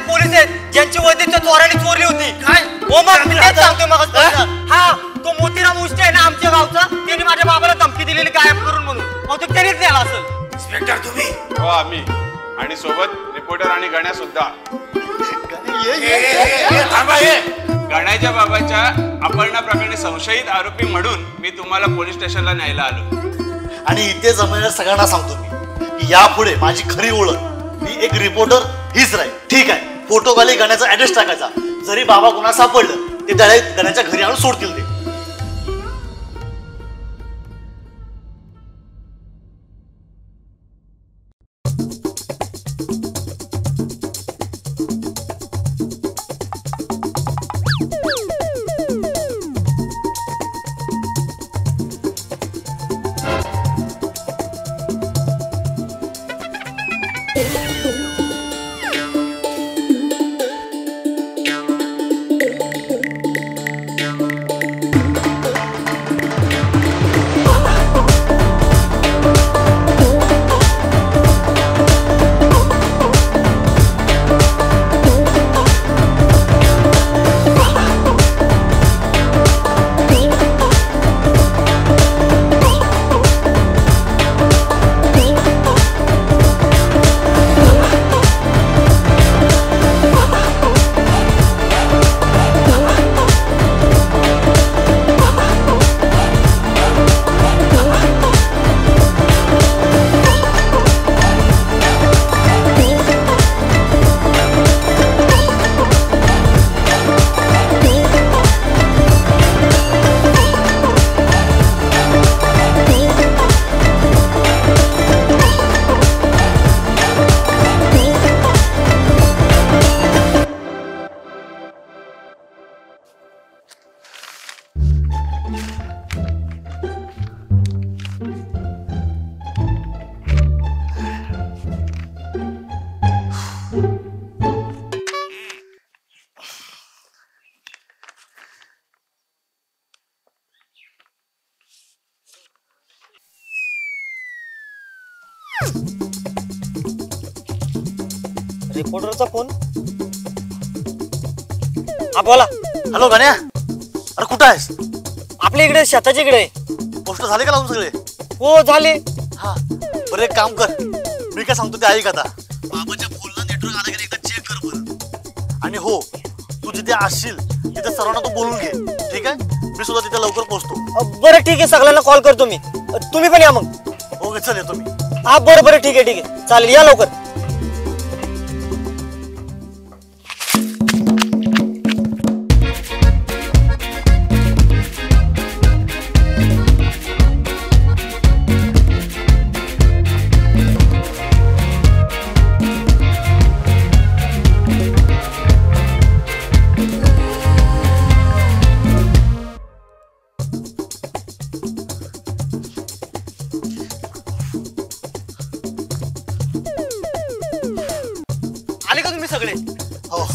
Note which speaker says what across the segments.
Speaker 1: Police आहेत ज्यांची वैद्यच्या चोराने चोरली होती. काय हो मग मी तेच सांगतोय मग. हा तो मोतीराम उष्टे आहे ना आमच्या गावचा, त्यांनी माझ्या बाबाला धमकी दिलेली गायब करून म्हणून. मग तो त्यांनीच नेला असेल.
Speaker 2: इन्स्पेक्टर तुम्ही?
Speaker 3: हो आम्ही, आणि सोबत रिपोर्टर आणि गण्या सुद्धा. गण्याच्या बाबाच्या अपहरणा प्रकरणी संशयित आरोपी म्हणून मी तुम्हाला पोलीस स्टेशनला न्यायला आलो.
Speaker 2: आणि इथे जमलेल्या सगळ्यांना सांगतो मी की यापुढे माझी खरी ओळख, मी एक रिपोर्टर हीच राहील. ठीक आहे, फोटो खाली गण्याचा ऍड्रेस टाकायचा. जरी बाबा कोणा सापडलं ते डायरेक्ट गण्याच्या घरी आणून सोडतील ते.
Speaker 1: रिपोर्टरचा फोन. हा बोला.
Speaker 2: हॅलो गण्या, अरे कुठं आहेस?
Speaker 1: आपल्या इकडे शेताच्या इकडे.
Speaker 2: पोस्ट झाले का लावून सगळे?
Speaker 1: हो झाले.
Speaker 2: हा बरं, एक काम कर, मी काय सांगतो ते ऐक आता. बाबाच्या फोनला नेटवर्क आलं की एकदा चेक कर बरं. आणि हो, तू जिथे असशील तिथे सर्वांना तू बोलून घे. ठीक आहे, मी सुद्धा तिथे लवकर पोहोचतो.
Speaker 1: बरं ठीक आहे, सगळ्यांना कॉल करतो मी. तुम्ही पण या मग.
Speaker 2: हो चल येतो मी.
Speaker 1: हा बरं बरं ठीक आहे चालेल, या लवकर.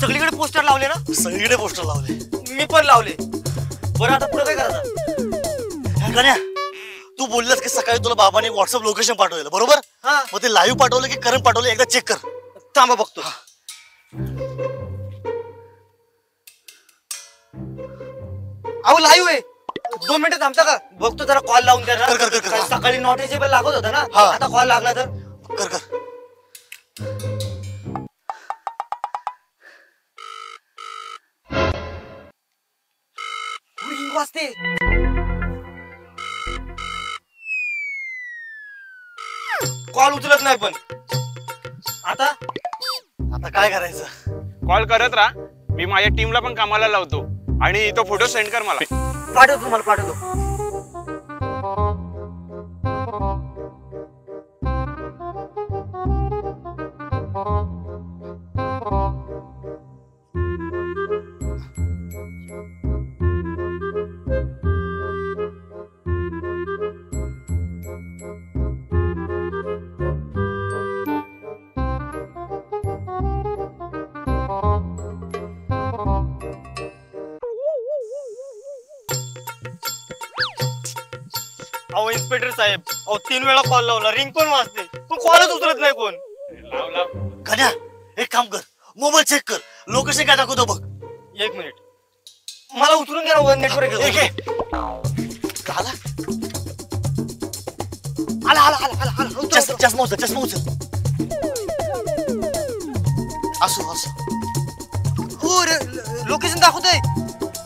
Speaker 1: सगळीकडे पोस्टर लावले ना?
Speaker 2: सगळीकडे पोस्टर लावले.
Speaker 1: मी पण लावले. बरं आता पुढे काय करायचं?
Speaker 2: गण्या, तू बोललास की सकाळी तुला बाबाने व्हॉट्सअप लोकेशन पाठवलेलं बरोबर? मग ते लाईव्ह पाठवलं की करंट पाठवलं एकदा चेक कर.
Speaker 1: थांबा बघतो. अहो लाईव्ह आहे. 2 मिनिटं थांबता का? बघतो जरा, कॉल लावून द्या ना.
Speaker 2: कर.
Speaker 1: सकाळी नॉट रिचेबल लागत होता ना, आता कॉल लागला तर
Speaker 2: कर.
Speaker 1: वाजते. कॉल उचलत नाही पण. आता
Speaker 2: काय करायचं?
Speaker 3: कॉल करत राहा, मी माझ्या टीमला पण कामाला लावतो. आणि तो फोटो सेंड कर मला.
Speaker 1: पाठवतो तुम्हाला, पाठवतो. अहो इन्स्पेक्टर साहेब, अहो 3 वेळा कॉल लावला, रिंग पण वाजते, पण कॉलच उचलत नाही कोण.
Speaker 3: लाव.
Speaker 2: गण्या, एक काम कर, मोबाईल चेक कर, लोकेशन काय दाखवतो बघ.
Speaker 1: एक मिनिट, मला उतरून घ्या नेटवर्क.
Speaker 2: एक आहे. आला
Speaker 1: आला आला आला आला आला उतरा, उतरा.
Speaker 2: चष्मा उचल, चष्मा उचल. असो असो.
Speaker 1: हो लोकेशन दाखवतोय,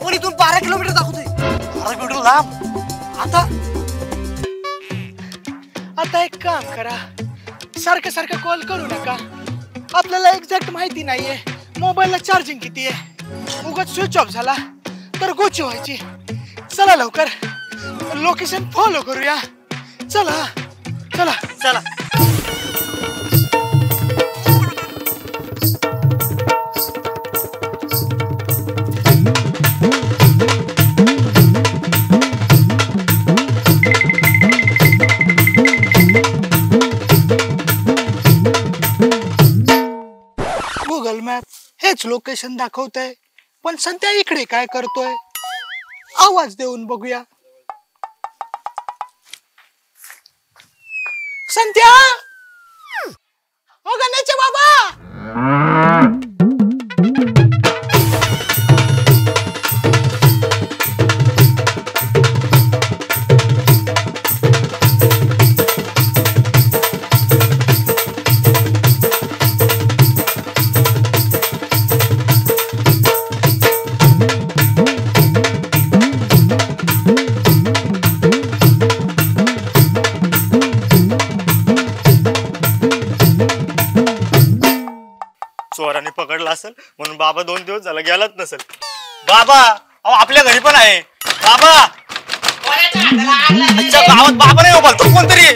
Speaker 1: पण इथून 12 किलोमीटर दाखवतोय.
Speaker 2: 12 किलोमीटर लांब.
Speaker 4: आता एक काम करा, सारखं सारखं कॉल करू नका. आपल्याला एक्झॅक्ट माहिती नाहीये मोबाईलला चार्जिंग किती आहे. उगाच स्विच ऑफ झाला तर गोची व्हायची. चला लवकर लोकेशन फॉलो करूया. चला चला
Speaker 1: चला.
Speaker 4: गुगल मॅप हेच लोकेशन दाखवतंय, पण संध्या इकडे काय करतोय. आवाज देऊन बघूया. संध्या, ओ गण्याचे बाबा.
Speaker 1: चोराने पकडला असेल म्हणून बाबा 2 दिवस झाला गेलाच नसेल. बाबा अहो आपल्या घरी पण आहे बाबा. अच्छा, गावात बाबा नाही हो, तो कोणतरी.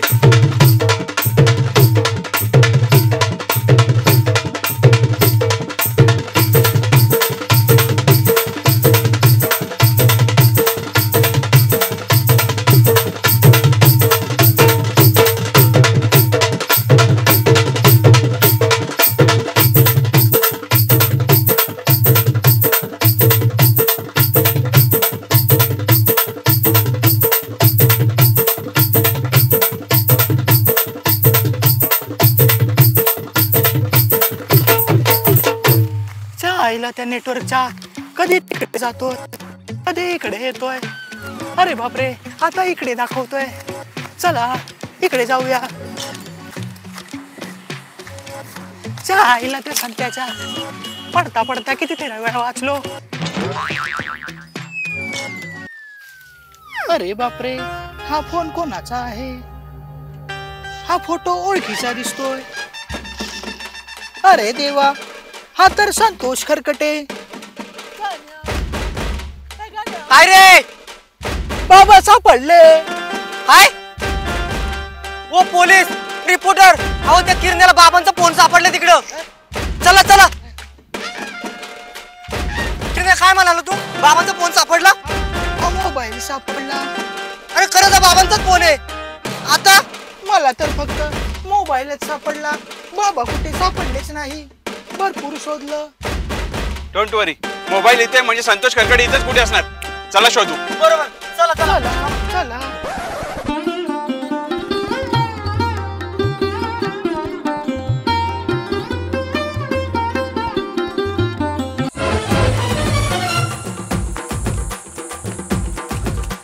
Speaker 4: आईला त्या नेटवर्कच्या कधी तिकडे जातोय, कधी इकडे येतोय. अरे बापरे, आता इकडे दाखवतोय. चला इकडे जाऊया. आईला त्या संत्याच्या पडता पडता किती तेरा वेळा वाचलो. अरे बापरे, हा फोन कोणाचा आहे. हा फोटो ओळखीचा दिसतोय. अरे देवा, हा तर संतोष खरकटे.
Speaker 1: काय रे
Speaker 4: बाबा सापडले.
Speaker 1: काय ओ पोलीस रिपोर्टर, अहो त्या किरण्याला बाबांचा फोन सापडला तिकडं. चला चला. किरण्या काय म्हणाला तू, बाबांचा फोन सापडला.
Speaker 4: मोबाईल सापडला.
Speaker 1: अरे खरंच बाबांचाच फोन आहे. आता
Speaker 4: मला तर फक्त मोबाईलच सापडला. बाबा कुठे सापडलेच नाही. भरपूर शोधलं.
Speaker 3: डोंट वरी, मोबाईल इथे म्हणजे संतोष खरकडे इथेच कुठे असणार. चला शोधू.
Speaker 1: बरोबर. चला चला
Speaker 4: चला चला.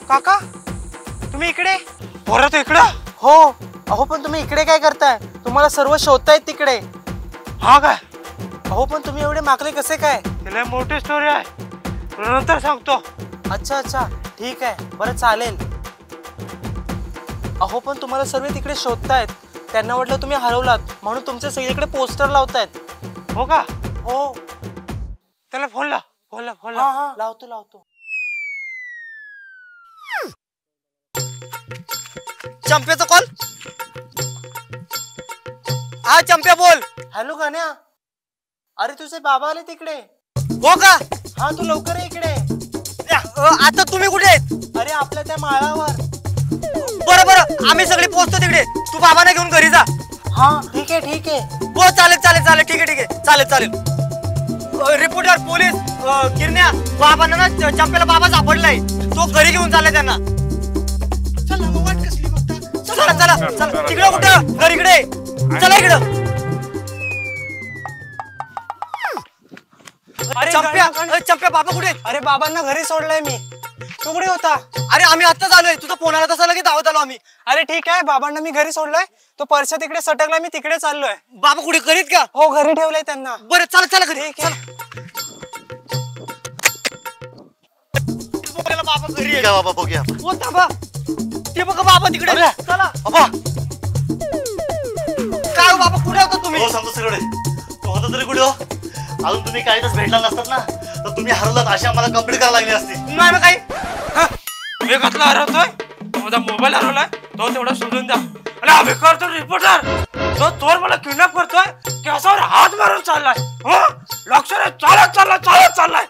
Speaker 1: काका तुम्ही इकडे. बरं तू इकडं.
Speaker 5: हो. अहो पण तुम्ही इकडे काय करताय. तुम्हाला सर्व शोधतायत तिकडे.
Speaker 1: हा काय.
Speaker 5: अहो पण तुम्ही एवढे मागले कसे काय.
Speaker 1: तिला मोठी स्टोरी आहे, तुला नंतर सांगतो.
Speaker 5: अच्छा अच्छा, ठीक आहे, बरं चालेल. अहो पण तुम्हाला सर्व तिकडे शोधतायत. त्यांना वाटलं तुम्ही हरवलात म्हणून तुमचे सगळीकडे पोस्टर लावतायत.
Speaker 1: हो का.
Speaker 5: हो.
Speaker 1: त्याला फोन लाव. फोन लाव. फोन
Speaker 5: हा
Speaker 1: लाव.
Speaker 5: हा, लावतो लावतो.
Speaker 1: चंप्याचा कॉल. हा चंप्या बोल.
Speaker 5: हॅलो गाण्या. अरे तुझे बाबा आले तिकडे.
Speaker 1: हो का.
Speaker 5: हा तू लवकर ये इकडे.
Speaker 1: आता तुम्ही कुठे आहेत.
Speaker 5: अरे आपल्या त्या माळावर.
Speaker 1: बरं बरं, आम्ही सगळे पोहोचतो तिकडे. तू बाबांना घेऊन घरी जा.
Speaker 5: हा ठीक आहे ठीक आहे.
Speaker 1: हो चालेल चालेल चालेल, ठीक आहे ठीक आहे, चालेल चालेल. रिपोर्टर पोलीस किरण्या, बाबांना ना चंप्याला बाबा सापडलाय. तो घरी घेऊन चाललाय त्यांना.
Speaker 4: चला मग वाट कसली बघता.
Speaker 1: चला चला चला. तिकडं कुठं, घरी इकडे. चला इकडं. चंप्या बाबा कुठे आहेत?
Speaker 5: अरे बाबांना घरी सोडलंय मी. तू कुठे होता?
Speaker 1: अरे आम्ही आत्ताच आलोय, तुझा फोन आला तसा लगेच धावत आलो आम्ही.
Speaker 5: अरे ठीक आहे, बाबांना मी घरी सोडलंय. तो परसा तिकडे सटकला, मी तिकडे चाललोय.
Speaker 1: बाबा कुठे करीत का?
Speaker 5: हो घरी ठेवलंय त्यांना.
Speaker 1: बरं चला चला घरी.
Speaker 5: ठीक आहे.
Speaker 1: बाबा घरी
Speaker 2: ठीक आहे बाबा, बघूया आपण.
Speaker 1: हो थांबा, ते बघा बाबा तिकडे.
Speaker 2: अरे,
Speaker 1: चला.
Speaker 2: बाबा
Speaker 1: काय हो बाबा, कुठे होता तुम्ही?
Speaker 2: हो सांगतो सगळे. तू होता तरी कुठे हो? अजून तुम्ही काही तास भेटला नसतात ना, तर तुम्ही हरवलात अशी आम्हाला कंप्लीट करायला लागली असती.
Speaker 1: नाही मग काही.
Speaker 5: मी कसला हरवतोय? तो माझा मोबाईल हरवलाय, तो तेवढा शोधून द्या. आणि हा बेकार तो रिपोर्टर, तो चोर मला किडनॅप करतोय, केसावर हात मारून चाललाय. हो लक्ष रे, चालत चाललाय.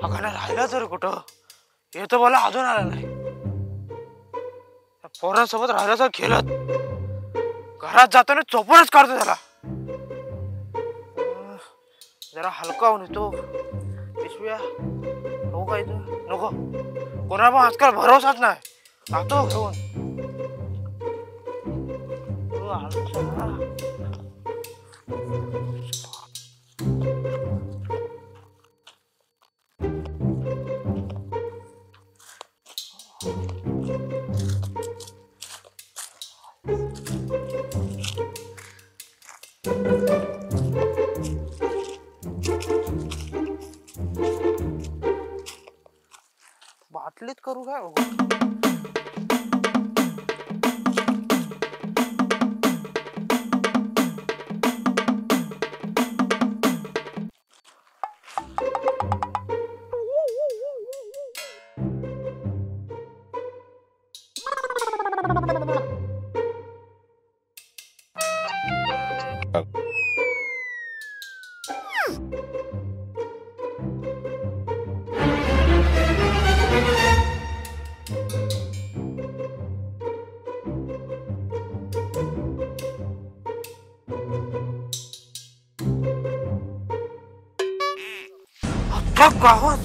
Speaker 5: हा गाणं राहिला तर कुठं? हे तर मला अजून आलं नाही. पोरांसोबत राहिल्याचा खेळत घरात जाताना चोपूनच काढतो त्याला. जरा हलका होऊन येतो. पिशव्या नको, काय नको. कोणाला पण आजकाल भरोसाच नाही. जातो घेऊन. बाटलीत करू काय? गावात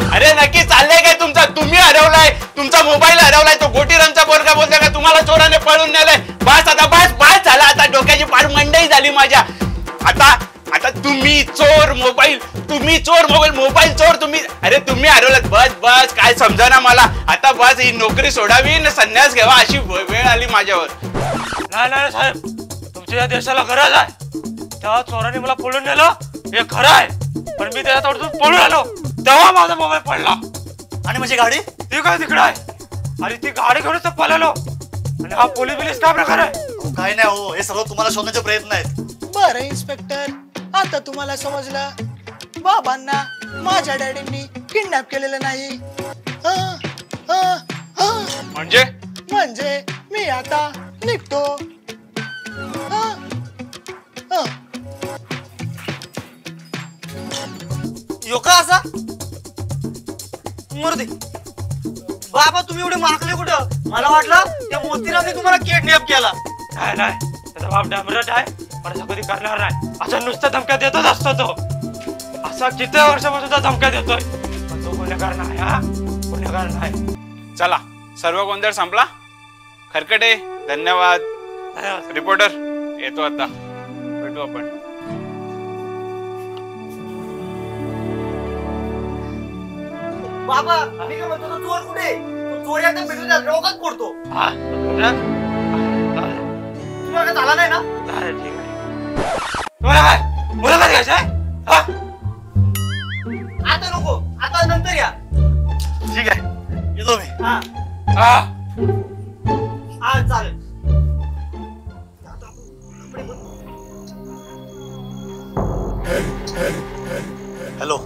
Speaker 3: अरे नक्की चाललंय काय तुमचा? तुम्ही हरवलाय, तुमचा मोबाईल हरवलाय. तो गोटीरामचा पोरगा बोलतोय का तुम्हाला चोराने पळून नेलंय? बस आता, बस झाला आता. डोक्याची पार मंडई झाली माझ्या. आता तुम्ही चोर मोबाईल, मोबाईल चोर तुम्ही. अरे तुम्ही हरवलात. बस काय समजा ना मला आता. बस ही नोकरी सोडावी न संन्यास घ्यावा अशी वेळ आली माझ्यावर.
Speaker 5: नाही साहेब, तुमच्या या देशाला गरज आहे. तेव्हा चोराने मला पळून नेलं हे खरं आहे, पण मी त्याच्या तोडून पळून आलो तेव्हा माझा मोबाईल पडला.
Speaker 2: आणि माझी गाडी
Speaker 5: ती काय तिकडे आहे? अरे ती गाडी घेऊनच पळालो. आणि हा पोलीस काय प्रकार आहे?
Speaker 2: काय नाही हो, हे सर्व तुम्हाला शोधण्याचे प्रयत्न आहेत.
Speaker 4: बरं इन्स्पेक्टर, आता तुम्हाला समजलं बाबांना माझ्या डॅडींनी किडनॅप केलेलं नाही. म्हणजे मी आता निघतो.
Speaker 1: यो का असा मरू दे. बाबा तुम्ही एवढे मागले कुठं? मला वाटलं त्या मोतीरामने तुम्हाला किडनॅप केला.
Speaker 5: नाही, त्याचा बाप डांबरट आहे, पण असं कधी करणार नाही. असं नुसतं धमक्या देतच असतो तो. असा किती वर्षापासून धमक्या देतोय, पण तो गुन्हेगार नाही. हा गुन्हेगार नाही.
Speaker 3: चला, सर्व गोंधळ संपला. खरकटे धन्यवाद. रिपोर्टर येतो आता, भेटू आपण.
Speaker 1: बाबा मी काय म्हणतो, तो चोर कुठे? तो चोर एकदा भेटून डोकाच फोडतो. तुम्हाला काय झाला नाही ना?
Speaker 5: ठीक आहे. तुम्हाला काय मुलाखत घ्यायचं आहे?
Speaker 1: आता नको, आता नंतर लवकर या.
Speaker 2: ठीक आहे येतो मी.
Speaker 1: हा
Speaker 5: हा
Speaker 1: हा चालेल.
Speaker 2: हॅलो,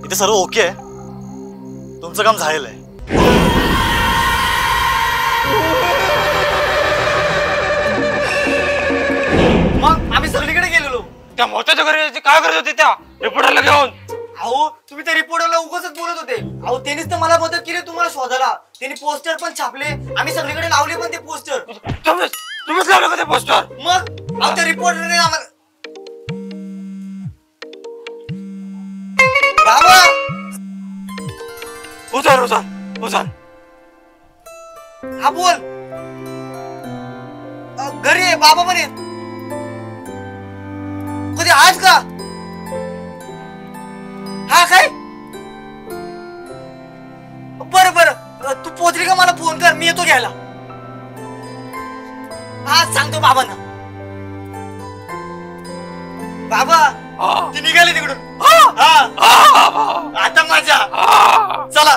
Speaker 2: इथे सर्व ओके आहे. तुमचं काम झालेलं आहे.
Speaker 1: मग आम्ही सगळीकडे गेलेलो.
Speaker 5: त्या मोत्याच्या घरी यायची काय करत होती त्या रिपोर्टरला घेऊन?
Speaker 1: अहो तुम्ही त्या रिपोर्टरला उगाचच बोलत होते. अहो त्यांनीच तर मला मदत केली तुम्हाला शोधायला. त्यांनी पोस्टर पण छापले, आम्ही सगळीकडे लावले पण ते पोस्टर.
Speaker 5: तुम्हीच लावलं का ते पोस्टर?
Speaker 1: मग अहो त्या रिपोर्टरने आम्हाला. बाबा
Speaker 5: उचल उचल उचल.
Speaker 1: हा बोल. घरी आहे बाबा पण आहेत. कधी आज का? हा काय बरं बरं तू पोचली का मला फोन कर, मी येतो घ्यायला. हा सांगतो बाबांना. बाबा ते निघाले तिकडून. आता मजा. चला